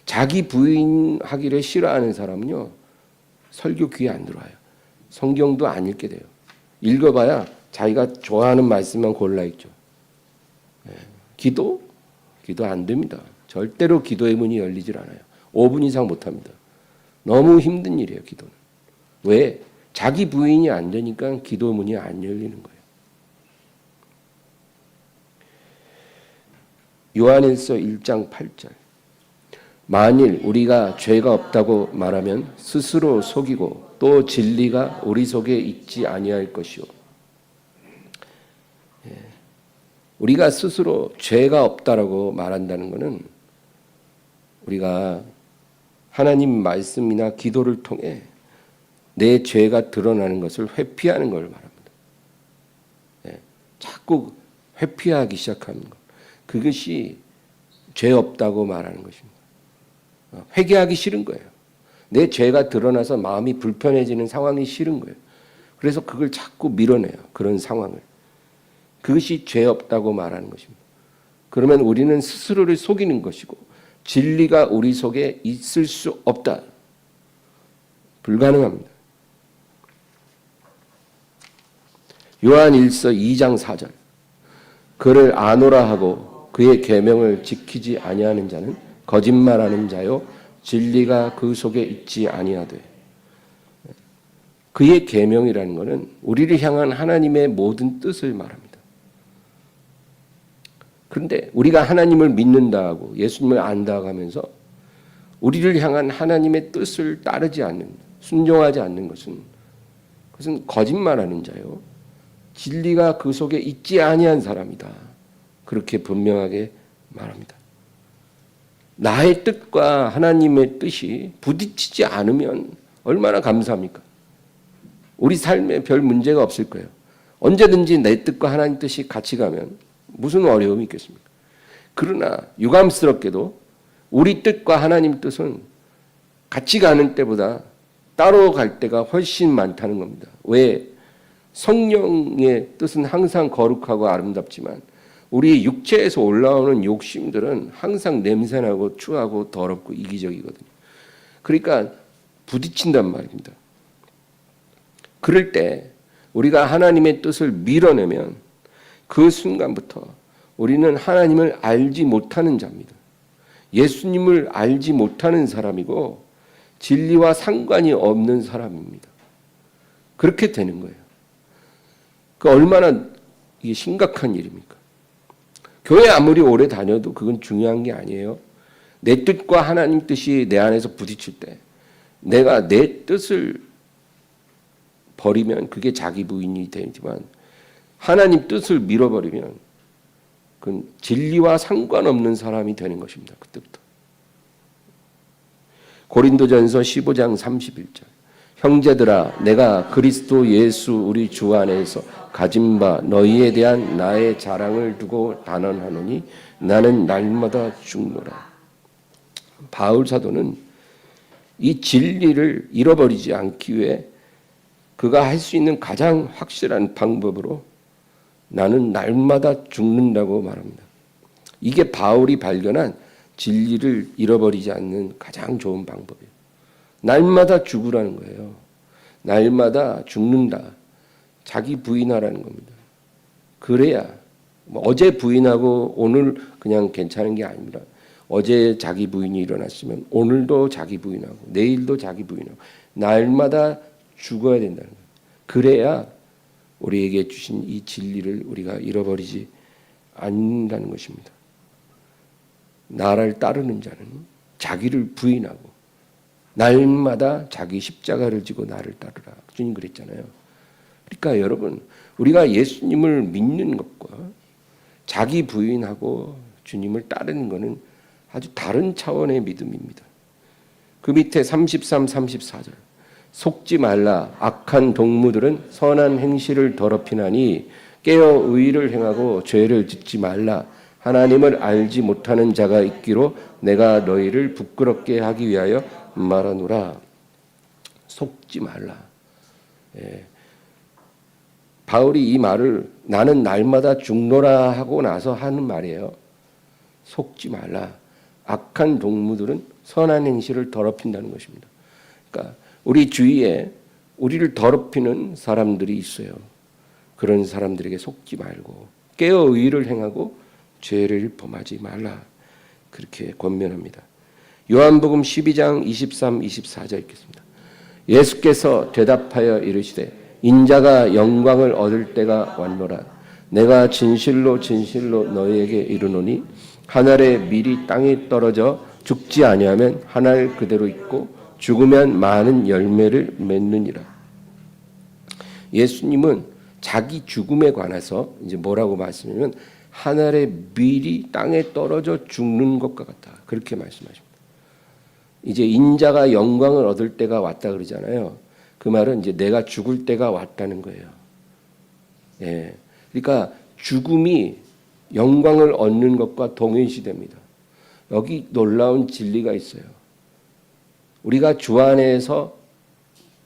Speaker 1: 자기 부인하기를 싫어하는 사람은요 설교 귀에 안 들어와요. 성경도 안 읽게 돼요. 읽어봐야 자기가 좋아하는 말씀만 골라 읽죠. 기도 안 됩니다. 절대로 기도의 문이 열리질 않아요. 5분 이상 못합니다. 너무 힘든 일이에요. 기도는. 왜? 자기 부인이 안 되니까 기도 문이 안 열리는 거예요. 요한일서 1장 8절 만일 우리가 죄가 없다고 말하면 스스로 속이고 또 진리가 우리 속에 있지 아니할 것이요. 우리가 스스로 죄가 없다라고 말한다는 것은 우리가 하나님 말씀이나 기도를 통해 내 죄가 드러나는 것을 회피하는 걸 말합니다. 자꾸 회피하기 시작하는 것. 그것이 죄 없다고 말하는 것입니다. 회개하기 싫은 거예요. 내 죄가 드러나서 마음이 불편해지는 상황이 싫은 거예요. 그래서 그걸 자꾸 밀어내요. 그런 상황을. 그것이 죄 없다고 말하는 것입니다. 그러면 우리는 스스로를 속이는 것이고 진리가 우리 속에 있을 수 없다. 불가능합니다. 요한일서 2장 4절 그를 아노라 하고 그의 계명을 지키지 아니하는 자는 거짓말하는 자요 진리가 그 속에 있지 아니하되. 그의 계명이라는 것은 우리를 향한 하나님의 모든 뜻을 말합니다. 그런데 우리가 하나님을 믿는다고 예수님을 안다고 하면서 우리를 향한 하나님의 뜻을 따르지 않는 순종하지 않는 것은 그것은 거짓말하는 자요 진리가 그 속에 있지 아니한 사람이다. 그렇게 분명하게 말합니다. 나의 뜻과 하나님의 뜻이 부딪히지 않으면 얼마나 감사합니까? 우리 삶에 별 문제가 없을 거예요. 언제든지 내 뜻과 하나님 뜻이 같이 가면 무슨 어려움이 있겠습니까? 그러나 유감스럽게도 우리 뜻과 하나님 뜻은 같이 가는 때보다 따로 갈 때가 훨씬 많다는 겁니다. 왜? 성령의 뜻은 항상 거룩하고 아름답지만 우리 육체에서 올라오는 욕심들은 항상 냄새나고 추하고 더럽고 이기적이거든요. 그러니까 부딪힌단 말입니다. 그럴 때 우리가 하나님의 뜻을 밀어내면 그 순간부터 우리는 하나님을 알지 못하는 자입니다. 예수님을 알지 못하는 사람이고 진리와 상관이 없는 사람입니다. 그렇게 되는 거예요. 그 얼마나 이게 심각한 일입니까? 교회 아무리 오래 다녀도 그건 중요한 게 아니에요. 내 뜻과 하나님 뜻이 내 안에서 부딪힐 때 내가 내 뜻을 버리면 그게 자기 부인이 되지만 하나님 뜻을 밀어버리면 그건 진리와 상관없는 사람이 되는 것입니다. 그때부터. 고린도전서 15장 31절 형제들아 내가 그리스도 예수 우리 주 안에서 가진 바 너희에 대한 나의 자랑을 두고 단언하노니 나는 날마다 죽노라. 바울 사도는 이 진리를 잃어버리지 않기 위해 그가 할 수 있는 가장 확실한 방법으로 나는 날마다 죽는다고 말합니다. 이게 바울이 발견한 진리를 잃어버리지 않는 가장 좋은 방법이에요. 날마다 죽으라는 거예요. 날마다 죽는다. 자기 부인하라는 겁니다. 그래야 어제 부인하고 오늘 그냥 괜찮은 게 아닙니다. 어제 자기 부인이 일어났으면 오늘도 자기 부인하고 내일도 자기 부인하고 날마다 죽어야 된다는 거예요. 그래야 우리에게 주신 이 진리를 우리가 잃어버리지 않는다는 것입니다. 나를 따르는 자는 자기를 부인하고 날마다 자기 십자가를 지고 나를 따르라. 주님 그랬잖아요. 그러니까 여러분 우리가 예수님을 믿는 것과 자기 부인하고 주님을 따르는 것은 아주 다른 차원의 믿음입니다. 그 밑에 33, 34절 속지 말라. 악한 동무들은 선한 행실을 더럽히나니 깨어 의를 행하고 죄를 짓지 말라. 하나님을 알지 못하는 자가 있기로 내가 너희를 부끄럽게 하기 위하여 말하노라. 속지 말라. 예. 바울이 이 말을 나는 날마다 죽노라 하고 나서 하는 말이에요. 속지 말라. 악한 동무들은 선한 행실을 더럽힌다는 것입니다. 그러니까 우리 주위에 우리를 더럽히는 사람들이 있어요. 그런 사람들에게 속지 말고 깨어 의를 행하고 죄를 범하지 말라. 그렇게 권면합니다. 요한복음 12장 23, 24절 읽겠습니다. 예수께서 대답하여 이르시되 인자가 영광을 얻을 때가 왔노라. 내가 진실로 진실로 너희에게 이르노니 하늘의 밀이 땅에 떨어져 죽지 아니하면 하늘 그대로 있고 죽으면 많은 열매를 맺느니라. 예수님은 자기 죽음에 관해서 이제 뭐라고 말씀하냐면 하늘의 밀이 땅에 떨어져 죽는 것과 같다. 그렇게 말씀하십니다. 이제 인자가 영광을 얻을 때가 왔다 그러잖아요. 그 말은 이제 내가 죽을 때가 왔다는 거예요. 예. 그러니까 죽음이 영광을 얻는 것과 동일시됩니다. 여기 놀라운 진리가 있어요. 우리가 주 안에서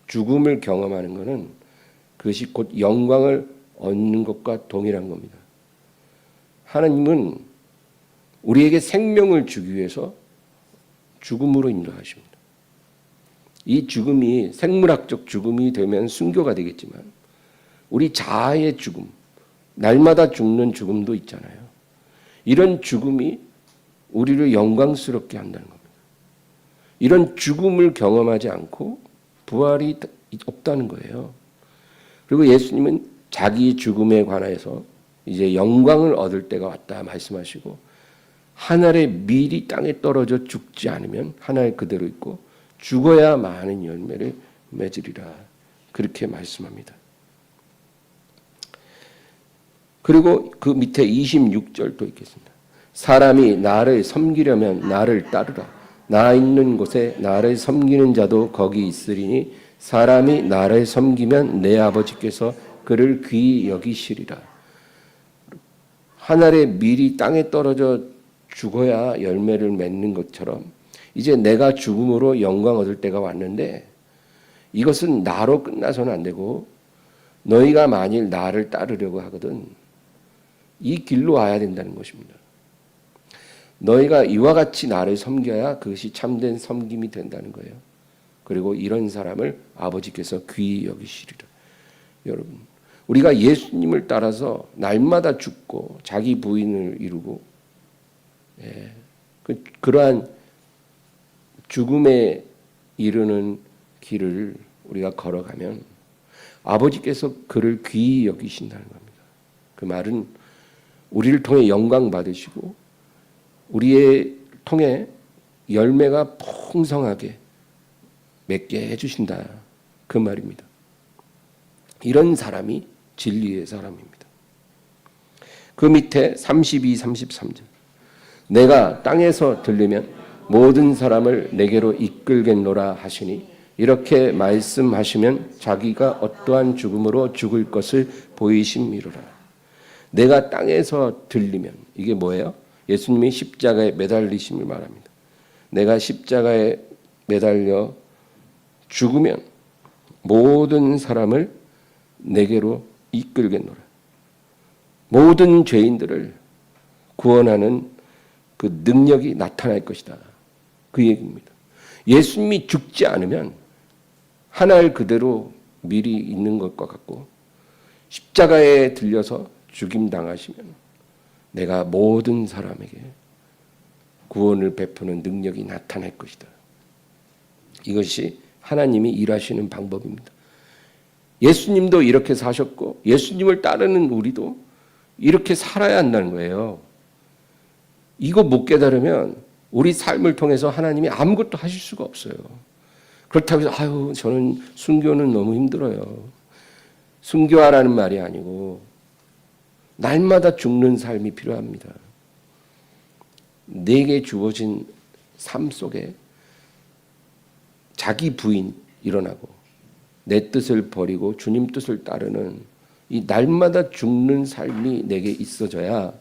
Speaker 1: 죽음을 경험하는 것은 그것이 곧 영광을 얻는 것과 동일한 겁니다. 하나님은 우리에게 생명을 주기 위해서 죽음으로 인도하십니다. 이 죽음이 생물학적 죽음이 되면 순교가 되겠지만 우리 자아의 죽음, 날마다 죽는 죽음도 있잖아요. 이런 죽음이 우리를 영광스럽게 한다는 겁니다. 이런 죽음을 경험하지 않고 부활이 없다는 거예요. 그리고 예수님은 자기 죽음에 관해서 이제 영광을 얻을 때가 왔다 말씀하시고 하늘의 밀이 땅에 떨어져 죽지 않으면 하늘 그대로 있고 죽어야 많은 열매를 맺으리라. 그렇게 말씀합니다. 그리고 그 밑에 26절도 있겠습니다. 사람이 나를 섬기려면 나를 따르라. 나 있는 곳에 나를 섬기는 자도 거기 있으리니 사람이 나를 섬기면 내 아버지께서 그를 귀히 여기시리라. 하늘의 밀이 땅에 떨어져 죽어야 열매를 맺는 것처럼 이제 내가 죽음으로 영광 얻을 때가 왔는데 이것은 나로 끝나서는 안 되고 너희가 만일 나를 따르려고 하거든 이 길로 와야 된다는 것입니다. 너희가 이와 같이 나를 섬겨야 그것이 참된 섬김이 된다는 거예요. 그리고 이런 사람을 아버지께서 귀히 여기시리라. 여러분, 우리가 예수님을 따라서 날마다 죽고 자기 부인을 이루고 그러한 죽음에 이르는 길을 우리가 걸어가면 아버지께서 그를 귀히 여기신다는 겁니다. 그 말은 우리를 통해 영광 받으시고 우리의 통해 열매가 풍성하게 맺게 해주신다. 그 말입니다. 이런 사람이 진리의 사람입니다. 그 밑에 32, 33절. 내가 땅에서 들리면 모든 사람을 내게로 이끌겠노라 하시니 이렇게 말씀하시면 자기가 어떠한 죽음으로 죽을 것을 보이심이로라. 내가 땅에서 들리면 이게 뭐예요? 예수님이 십자가에 매달리심을 말합니다. 내가 십자가에 매달려 죽으면 모든 사람을 내게로 이끌겠노라. 모든 죄인들을 구원하는 그 능력이 나타날 것이다. 그 얘기입니다. 예수님이 죽지 않으면 하나를 그대로 미리 있는 것과 같고 십자가에 들려서 죽임 당하시면 내가 모든 사람에게 구원을 베푸는 능력이 나타날 것이다. 이것이 하나님이 일하시는 방법입니다. 예수님도 이렇게 사셨고 예수님을 따르는 우리도 이렇게 살아야 한다는 거예요. 이거 못 깨달으면 우리 삶을 통해서 하나님이 아무것도 하실 수가 없어요. 그렇다고 해서 아유 저는 순교는 너무 힘들어요. 순교하라는 말이 아니고 날마다 죽는 삶이 필요합니다. 내게 주어진 삶 속에 자기 부인 일어나고 내 뜻을 버리고 주님 뜻을 따르는 이 날마다 죽는 삶이 내게 있어져야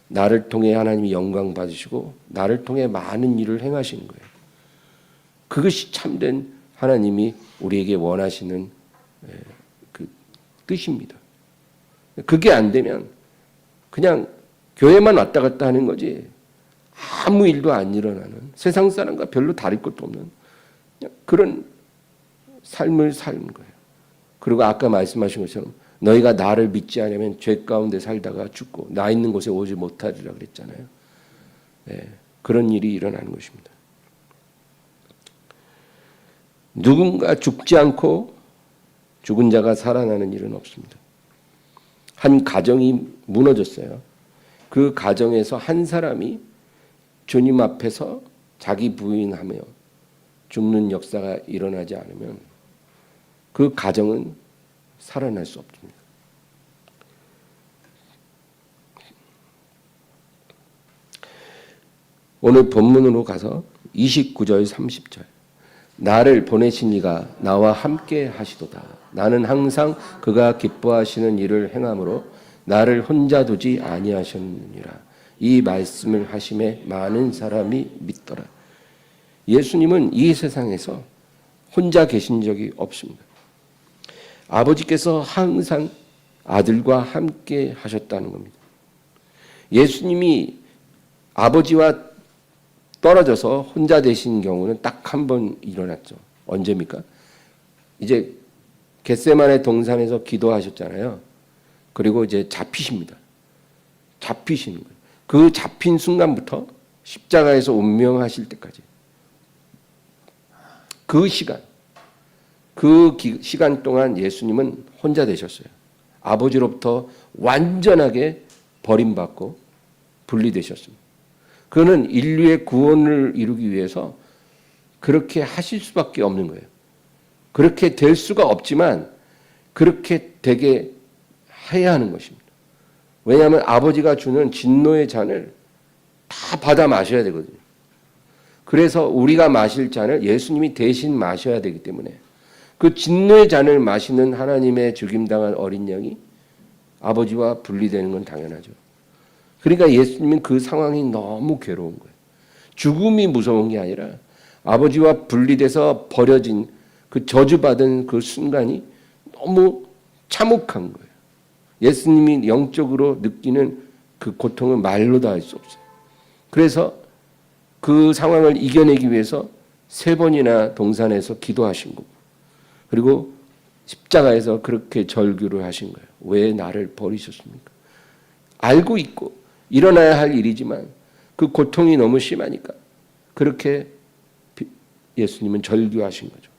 Speaker 1: 나를 통해 하나님이 영광 받으시고 나를 통해 많은 일을 행하시는 거예요. 그것이 참된 하나님이 우리에게 원하시는 그 뜻입니다. 그게 안 되면 그냥 교회만 왔다 갔다 하는 거지 아무 일도 안 일어나는 세상 사람과 별로 다를 것도 없는 그런 삶을 사는 거예요. 그리고 아까 말씀하신 것처럼 너희가 나를 믿지 않으면 죄 가운데 살다가 죽고 나 있는 곳에 오지 못하리라 그랬잖아요. 그런 일이 일어나는 것입니다. 누군가 죽지 않고 죽은 자가 살아나는 일은 없습니다. 한 가정이 무너졌어요. 그 가정에서 한 사람이 주님 앞에서 자기 부인하며 죽는 역사가 일어나지 않으면 그 가정은 살아날 수 없습니다. 오늘 본문으로 가서 29절 30절 나를 보내신 이가 나와 함께 하시도다. 나는 항상 그가 기뻐하시는 일을 행함으로 나를 혼자 두지 아니하셨느니라. 이 말씀을 하심에 많은 사람이 믿더라. 예수님은 이 세상에서 혼자 계신 적이 없습니다. 아버지께서 항상 아들과 함께 하셨다는 겁니다. 예수님이 아버지와 떨어져서 혼자 되신 경우는 딱 한 번 일어났죠. 언제입니까? 이제 겟세마네 동산에서 기도하셨잖아요. 그리고 이제 잡히십니다. 잡히시는 거예요. 그 잡힌 순간부터 십자가에서 운명하실 때까지 그 시간 동안 예수님은 혼자 되셨어요. 아버지로부터 완전하게 버림받고 분리되셨습니다. 그는 인류의 구원을 이루기 위해서 그렇게 하실 수밖에 없는 거예요. 그렇게 될 수가 없지만 그렇게 되게 해야 하는 것입니다. 왜냐하면 아버지가 주는 진노의 잔을 다 받아 마셔야 되거든요. 그래서 우리가 마실 잔을 예수님이 대신 마셔야 되기 때문에 그 진노의 잔을 마시는 하나님의 죽임당한 어린 양이 아버지와 분리되는 건 당연하죠. 그러니까 예수님은 그 상황이 너무 괴로운 거예요. 죽음이 무서운 게 아니라 아버지와 분리돼서 버려진 그 저주받은 그 순간이 너무 참혹한 거예요. 예수님이 영적으로 느끼는 그 고통은 말로 다 할 수 없어요. 그래서 그 상황을 이겨내기 위해서 3번이나 동산에서 기도하신 거고, 그리고 십자가에서 그렇게 절규를 하신 거예요. 왜 나를 버리셨습니까? 알고 있고 일어나야 할 일이지만 그 고통이 너무 심하니까 그렇게 예수님은 절규하신 거죠.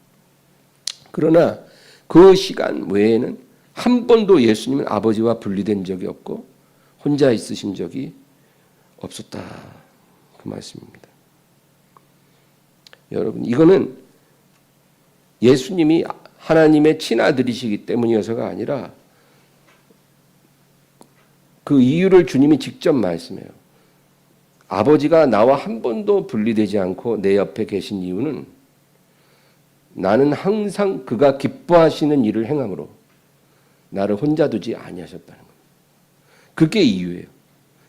Speaker 1: 그러나 그 시간 외에는 한 번도 예수님은 아버지와 분리된 적이 없고 혼자 있으신 적이 없었다. 그 말씀입니다. 여러분, 이거는 예수님이 하나님의 친아들이시기 때문이어서가 아니라 그 이유를 주님이 직접 말씀해요. 아버지가 나와 한 번도 분리되지 않고 내 옆에 계신 이유는 나는 항상 그가 기뻐하시는 일을 행함으로 나를 혼자 두지 아니하셨다는 겁니다. 그게 이유예요.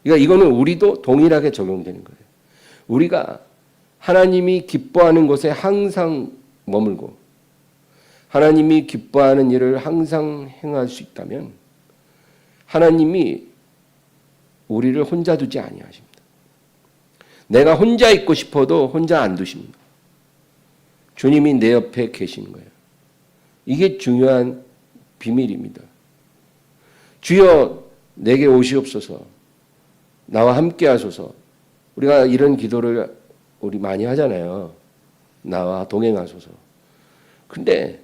Speaker 1: 그러니까 이거는 우리도 동일하게 적용되는 거예요. 우리가 하나님이 기뻐하는 곳에 항상 머물고 하나님이 기뻐하는 일을 항상 행할 수 있다면 하나님이 우리를 혼자 두지 아니하십니다. 내가 혼자 있고 싶어도 혼자 안 두십니다. 주님이 내 옆에 계시는 거예요. 이게 중요한 비밀입니다. 주여 내게 오시옵소서, 나와 함께 하소서. 우리가 이런 기도를 우리 많이 하잖아요. 나와 동행하소서. 근데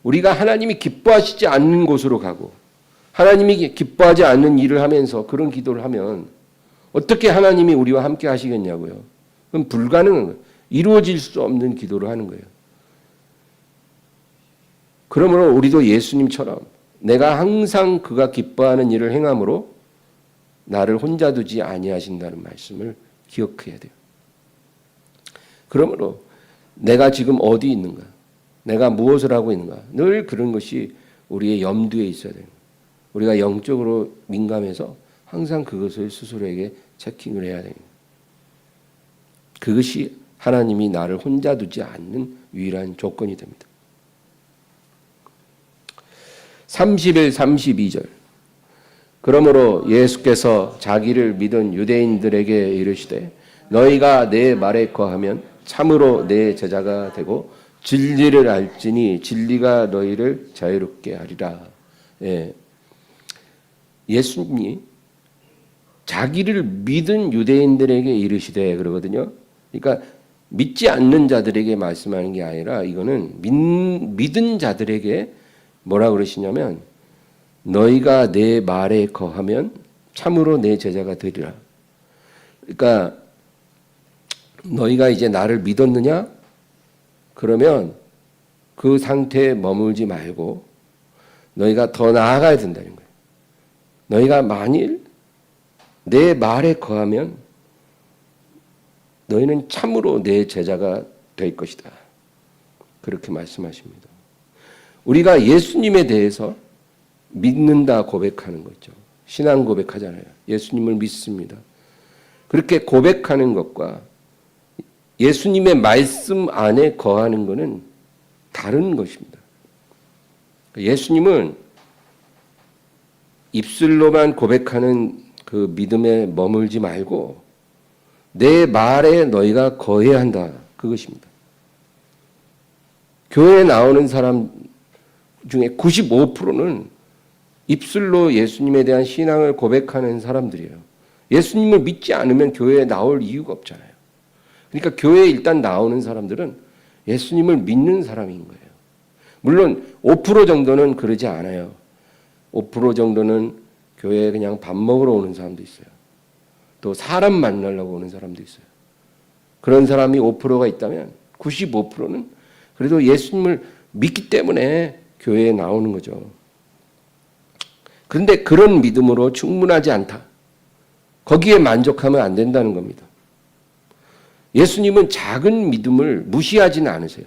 Speaker 1: 우리가 하나님이 기뻐하시지 않는 곳으로 가고 하나님이 기뻐하지 않는 일을 하면서 그런 기도를 하면 어떻게 하나님이 우리와 함께 하시겠냐고요. 그럼 불가능한 거예요. 이루어질 수 없는 기도를 하는 거예요. 그러므로 우리도 예수님처럼 내가 항상 그가 기뻐하는 일을 행함으로 나를 혼자 두지 아니하신다는 말씀을 기억해야 돼요. 그러므로 내가 지금 어디 있는가? 내가 무엇을 하고 있는가? 늘 그런 것이 우리의 염두에 있어야 돼요. 우리가 영적으로 민감해서 항상 그것을 스스로에게 체킹을 해야 됩니다. 그것이 하나님이 나를 혼자 두지 않는 유일한 조건이 됩니다. 31, 32절. 그러므로 예수께서 자기를 믿은 유대인들에게 이르시되 너희가 내 말에 거하면 참으로 내 제자가 되고 진리를 알지니 진리가 너희를 자유롭게 하리라. 예. 예수님이 자기를 믿은 유대인들에게 이르시되 그러거든요. 그러니까 믿지 않는 자들에게 말씀하는 게 아니라 이거는 믿은 자들에게 뭐라 그러시냐면 너희가 내 말에 거하면 참으로 내 제자가 되리라. 그러니까 너희가 이제 나를 믿었느냐? 그러면 그 상태에 머물지 말고 너희가 더 나아가야 된다는 거예요. 너희가 만일 내 말에 거하면 너희는 참으로 내 제자가 될 것이다. 그렇게 말씀하십니다. 우리가 예수님에 대해서 믿는다 고백하는 거죠. 신앙 고백하잖아요. 예수님을 믿습니다. 그렇게 고백하는 것과 예수님의 말씀 안에 거하는 것은 다른 것입니다. 예수님은 입술로만 고백하는 그 믿음에 머물지 말고 내 말에 너희가 거해야 한다. 그것입니다. 교회에 나오는 사람 중에 95%는 입술로 예수님에 대한 신앙을 고백하는 사람들이에요. 예수님을 믿지 않으면 교회에 나올 이유가 없잖아요. 그러니까 교회에 일단 나오는 사람들은 예수님을 믿는 사람인 거예요. 물론 5% 정도는 그러지 않아요. 5% 정도는 교회에 그냥 밥 먹으러 오는 사람도 있어요. 또 사람 만나려고 오는 사람도 있어요. 그런 사람이 5%가 있다면 95%는 그래도 예수님을 믿기 때문에 교회에 나오는 거죠. 그런데 그런 믿음으로 충분하지 않다. 거기에 만족하면 안 된다는 겁니다. 예수님은 작은 믿음을 무시하지는 않으세요.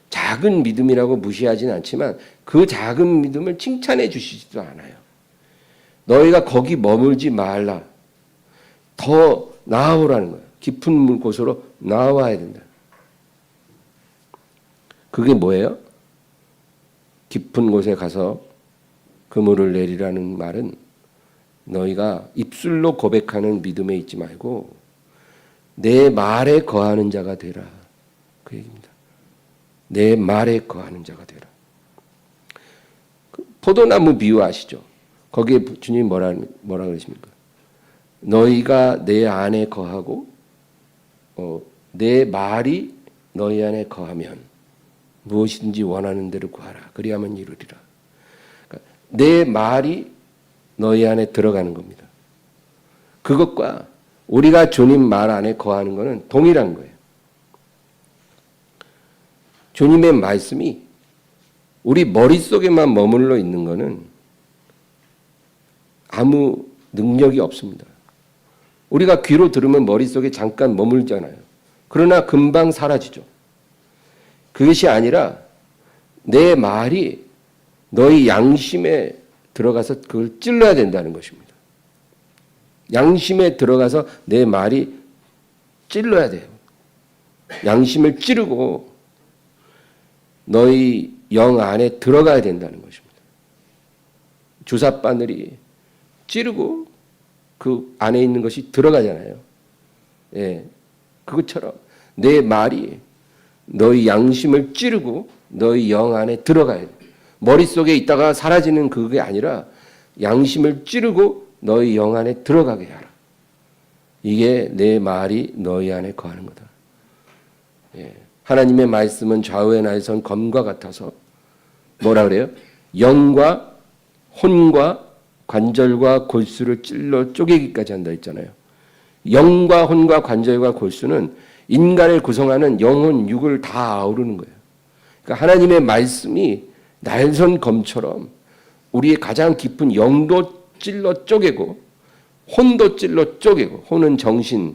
Speaker 1: 작은 믿음이라고 무시하지는 않지만 그 작은 믿음을 칭찬해 주시지도 않아요. 너희가 거기 머물지 말라. 더 나아오라는 거예요. 깊은 곳으로 나와야 된다. 그게 뭐예요? 깊은 곳에 가서 그물을 내리라는 말은 너희가 입술로 고백하는 믿음에 있지 말고 내 말에 거하는 자가 되라. 그 얘기입니다. 내 말에 거하는 자가 되라. 포도나무 비유 아시죠? 거기에 주님이 뭐라 그러십니까? 너희가 내 안에 거하고 내 말이 너희 안에 거하면 무엇인지 원하는 대로 구하라. 그리하면 이루리라. 그러니까 내 말이 너희 안에 들어가는 겁니다. 그것과 우리가 주님 말 안에 거하는 것은 동일한 거예요. 주님의 말씀이 우리 머릿속에만 머물러 있는 것은 아무 능력이 없습니다. 우리가 귀로 들으면 머릿속에 잠깐 머물잖아요. 그러나 금방 사라지죠. 그것이 아니라 내 말이 너희 양심에 들어가서 그걸 찔러야 된다는 것입니다. 양심에 들어가서 내 말이 찔러야 돼요. 양심을 찌르고 너희 영 안에 들어가야 된다는 것입니다. 주사바늘이 찌르고 그 안에 있는 것이 들어가잖아요. 예, 그것처럼 내 말이 너희 양심을 찌르고 너희 영 안에 들어가야 돼. 머릿속에 있다가 사라지는 그게 아니라 양심을 찌르고 너희 영 안에 들어가게 하라. 이게 내 말이 너희 안에 거하는 거다. 예. 하나님의 말씀은 좌우에 나선 검과 같아서 뭐라 그래요? 영과 혼과 관절과 골수를 찔러 쪼개기까지 한다 했잖아요. 영과 혼과 관절과 골수는 인간을 구성하는 영혼, 육을 다 아우르는 거예요. 그러니까 하나님의 말씀이 날선 검처럼 우리의 가장 깊은 영도 찔러 쪼개고 혼도 찔러 쪼개고, 혼은 정신을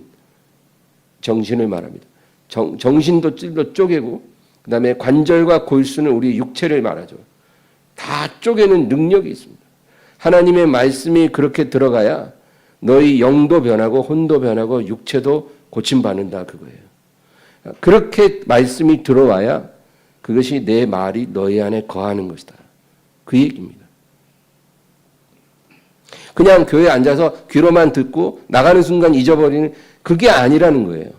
Speaker 1: 말합니다. 정신도 찔러 쪼개고, 그 다음에 관절과 골수는 우리 육체를 말하죠. 다 쪼개는 능력이 있습니다. 하나님의 말씀이 그렇게 들어가야 너희 영도 변하고 혼도 변하고 육체도 고침받는다 그거예요. 그렇게 말씀이 들어와야 그것이 내 말이 너희 안에 거하는 것이다. 그 얘기입니다. 그냥 교회에 앉아서 귀로만 듣고 나가는 순간 잊어버리는 그게 아니라는 거예요.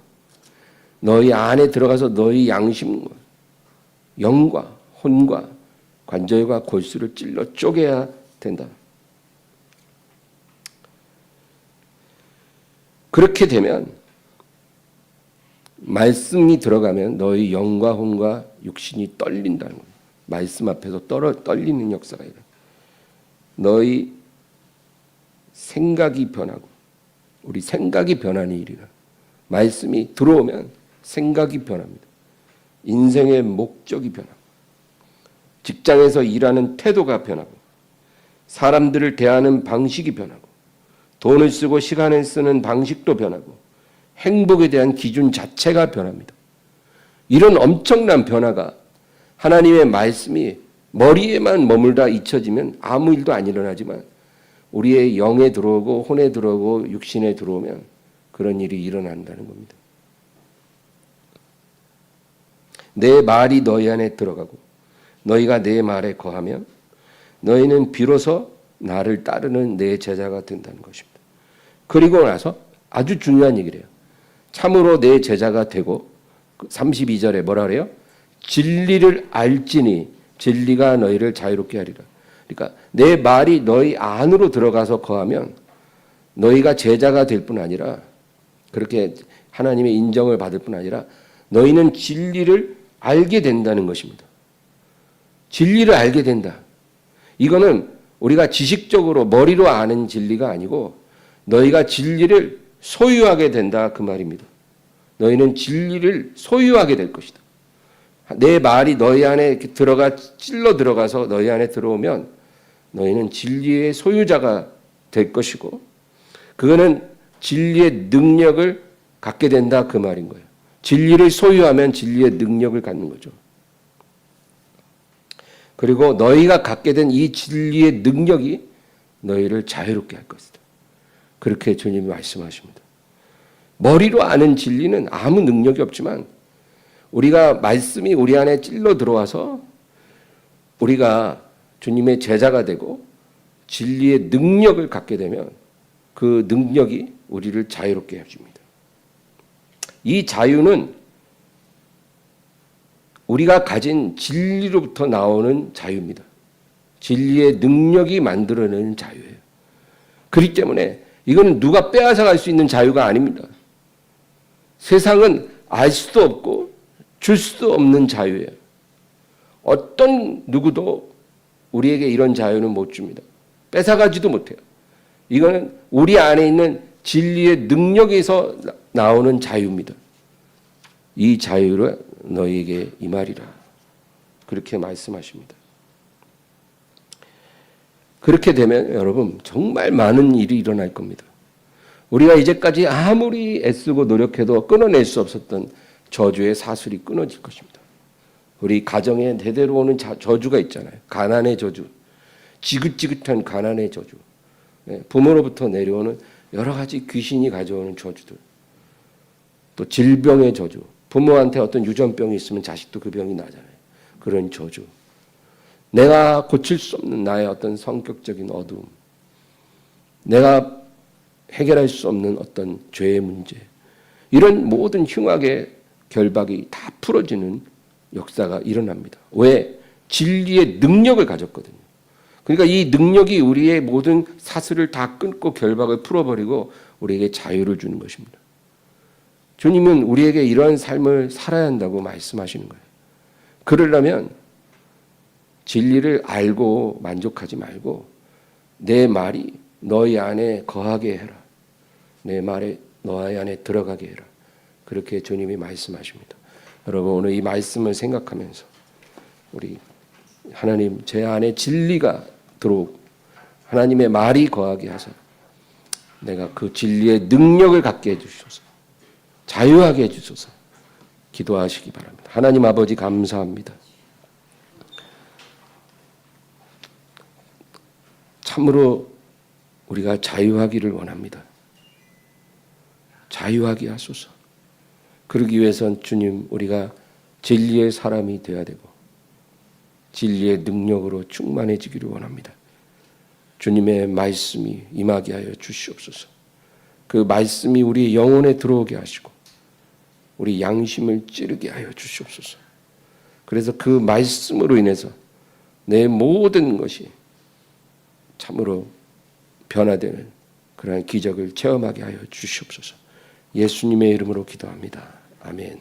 Speaker 1: 너희 안에 들어가서 너희 양심과 영과 혼과 관절과 골수를 찔러 쪼개야 된다. 그렇게 되면 말씀이 들어가면 너희 영과 혼과 육신이 떨린다는 거예요. 말씀 앞에서 떨리는 역사가 일어나. 너희 생각이 변하고 우리 생각이 변하는 일이라. 말씀이 들어오면 생각이 변합니다. 인생의 목적이 변하고 직장에서 일하는 태도가 변하고 사람들을 대하는 방식이 변하고 돈을 쓰고 시간을 쓰는 방식도 변하고 행복에 대한 기준 자체가 변합니다. 이런 엄청난 변화가 하나님의 말씀이 머리에만 머물다 잊혀지면 아무 일도 안 일어나지만 우리의 영에 들어오고 혼에 들어오고 육신에 들어오면 그런 일이 일어난다는 겁니다. 내 말이 너희 안에 들어가고 너희가 내 말에 거하면 너희는 비로소 나를 따르는 내 제자가 된다는 것입니다. 그리고 나서 아주 중요한 얘기를 해요. 참으로 내 제자가 되고 32절에 뭐라 그래요? 진리를 알지니 진리가 너희를 자유롭게 하리라. 그러니까 내 말이 너희 안으로 들어가서 거하면 너희가 제자가 될 뿐 아니라 그렇게 하나님의 인정을 받을 뿐 아니라 너희는 진리를 알게 된다는 것입니다. 진리를 알게 된다. 이거는 우리가 지식적으로 머리로 아는 진리가 아니고 너희가 진리를 소유하게 된다 그 말입니다. 너희는 진리를 소유하게 될 것이다. 내 말이 너희 안에 찔러 들어가서 너희 안에 들어오면 너희는 진리의 소유자가 될 것이고 그거는 진리의 능력을 갖게 된다 그 말인 거예요. 진리를 소유하면 진리의 능력을 갖는 거죠. 그리고 너희가 갖게 된 이 진리의 능력이 너희를 자유롭게 할 것이다. 그렇게 주님이 말씀하십니다. 머리로 아는 진리는 아무 능력이 없지만 우리가 말씀이 우리 안에 찔러 들어와서 우리가 주님의 제자가 되고 진리의 능력을 갖게 되면 그 능력이 우리를 자유롭게 해줍니다. 이 자유는 우리가 가진 진리로부터 나오는 자유입니다. 진리의 능력이 만들어내는 자유예요. 그렇기 때문에 이거는 누가 빼앗아갈 수 있는 자유가 아닙니다. 세상은 알 수도 없고 줄 수도 없는 자유예요. 어떤 누구도 우리에게 이런 자유는 못 줍니다. 뺏어가지도 못해요. 이거는 우리 안에 있는 진리의 능력에서 나오는 자유입니다. 이 자유를 너희에게 임하리라. 그렇게 말씀하십니다. 그렇게 되면 여러분 정말 많은 일이 일어날 겁니다. 우리가 이제까지 아무리 애쓰고 노력해도 끊어낼 수 없었던 저주의 사슬이 끊어질 것입니다. 우리 가정에 대대로 오는 저주가 있잖아요. 가난의 저주, 지긋지긋한 가난의 저주, 부모로부터 내려오는 여러 가지 귀신이 가져오는 저주들, 또 질병의 저주, 부모한테 어떤 유전병이 있으면 자식도 그 병이 나잖아요. 그런 저주, 내가 고칠 수 없는 나의 어떤 성격적인 어두움, 내가 해결할 수 없는 어떤 죄의 문제, 이런 모든 흉악의 결박이 다 풀어지는 역사가 일어납니다. 왜? 진리의 능력을 가졌거든요. 그러니까 이 능력이 우리의 모든 사슬을 다 끊고 결박을 풀어버리고 우리에게 자유를 주는 것입니다. 주님은 우리에게 이러한 삶을 살아야 한다고 말씀하시는 거예요. 그러려면 진리를 알고 만족하지 말고 내 말이 너희 안에 거하게 해라. 내 말에 너희 안에 들어가게 해라. 그렇게 주님이 말씀하십니다. 여러분 오늘 이 말씀을 생각하면서 우리 하나님 제 안에 진리가 들어오고 하나님의 말이 거하게 하사 내가 그 진리의 능력을 갖게 해주셔서 자유하게 해주셔서 기도하시기 바랍니다. 하나님 아버지 감사합니다. 참으로 우리가 자유하기를 원합니다. 자유하게 하소서. 그러기 위해선 주님 우리가 진리의 사람이 되어야 되고 진리의 능력으로 충만해지기를 원합니다. 주님의 말씀이 임하게 하여 주시옵소서. 그 말씀이 우리 영혼에 들어오게 하시고 우리 양심을 찌르게 하여 주시옵소서. 그래서 그 말씀으로 인해서 내 모든 것이 참으로 변화되는 그러한 기적을 체험하게 하여 주시옵소서. 예수님의 이름으로 기도합니다. 아멘.